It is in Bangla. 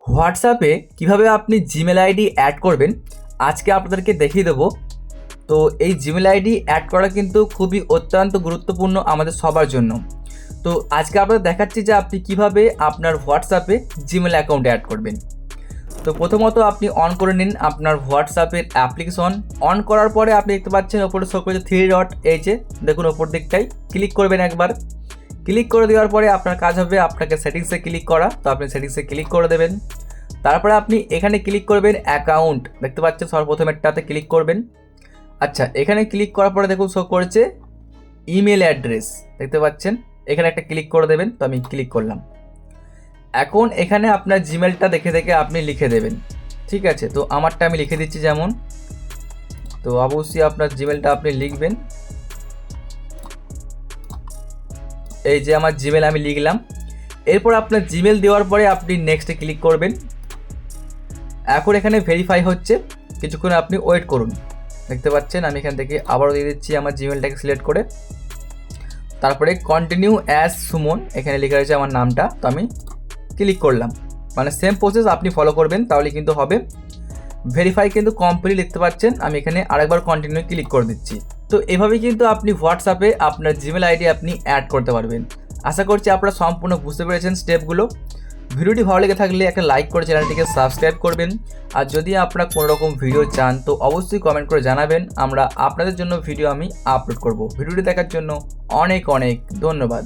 হোয়াটসঅ্যাপে কিভাবে আপনি জিমেল আইডি অ্যাড করবেন আজকে আপনাদেরকে দেখিয়ে দেবো। তো এই জিমেল আইডি অ্যাড করা কিন্তু খুবই অত্যন্ত গুরুত্বপূর্ণ আমাদের সবার জন্য। তো আজকে আপনাদের দেখাচ্ছি যে আপনি কিভাবে আপনার হোয়াটসঅ্যাপে জিমেল অ্যাকাউন্ট অ্যাড করবেন। তো প্রথমত আপনি অন করে নিন আপনার হোয়াটসঅ্যাপের অ্যাপ্লিকেশন। অন করার পরে আপনি দেখতে পাচ্ছেন ওপরে শো করেছে 3 ডট, এই যে দেখুন ওপর দিকটাই ক্লিক করবেন একবার। ক্লিক করে দেওয়ার পরে আপনার কাজ হবে আপনাকে সেটিংসে ক্লিক করা। তো আপনি সেটিংসে ক্লিক করে দেবেন। তারপরে আপনি এখানে ক্লিক করবেন অ্যাকাউন্ট, দেখতে পাচ্ছেন সর্বপ্রথমেরটাতে ক্লিক করবেন। আচ্ছা, এখানে ক্লিক করার পরে দেখুন শো করেছে ইমেল অ্যাড্রেস, দেখতে পাচ্ছেন এখানে একটা ক্লিক করে দেবেন। তো আমি ক্লিক করলাম। এখন এখানে আপনার জিমেলটা দেখে দেখে আপনি লিখে দেবেন, ঠিক আছে। তো আমারটা আমি লিখে দিচ্ছি যেমন, তো অবশ্যই আপনার জিমেলটা আপনি লিখবেন। এই যে আমার জিমেল আমি লিখলাম। এরপর আপনার জিমেল দেওয়ার পরে আপনি নেক্সটে ক্লিক করবেন। এখন এখানে ভেরিফাই হচ্ছে, কিছুক্ষণ আপনি ওয়েট করুন। দেখতে পাচ্ছেন আমি এখান থেকে আবারও দিয়ে দিচ্ছি আমার জিমেলটাকে সিলেক্ট করে। তারপরে কন্টিনিউ অ্যাজ সুমন, এখানে লেখা রয়েছে আমার নামটা। তো আমি ক্লিক করলাম, মানে সেম প্রসেস আপনি ফলো করবেন তাহলে কিন্তু হবে। ভেরিফাই কিন্তু কমপ্লিট, দেখতে পাচ্ছেন আমি এখানে আরেকবার কন্টিনিউ ক্লিক করে দিচ্ছি। তো এভাবেই কিন্তু আপনি হোয়াটসঅ্যাপে আপনার জিমেল আইডি আপনি অ্যাড করতে পারবেন। আশা করছি আপনারা সম্পূর্ণ বুঝতে পেরেছেন স্টেপগুলো। ভিডিওটি ভালো লেগে থাকলে একটা লাইক করে চ্যানেলটিকে সাবস্ক্রাইব করবেন। আর যদি আপনারা কোনো রকম ভিডিও চান তো অবশ্যই কমেন্ট করে জানাবেন, আমরা আপনাদের জন্য ভিডিও আমি আপলোড করব। ভিডিওটি দেখার জন্য অনেক অনেক ধন্যবাদ।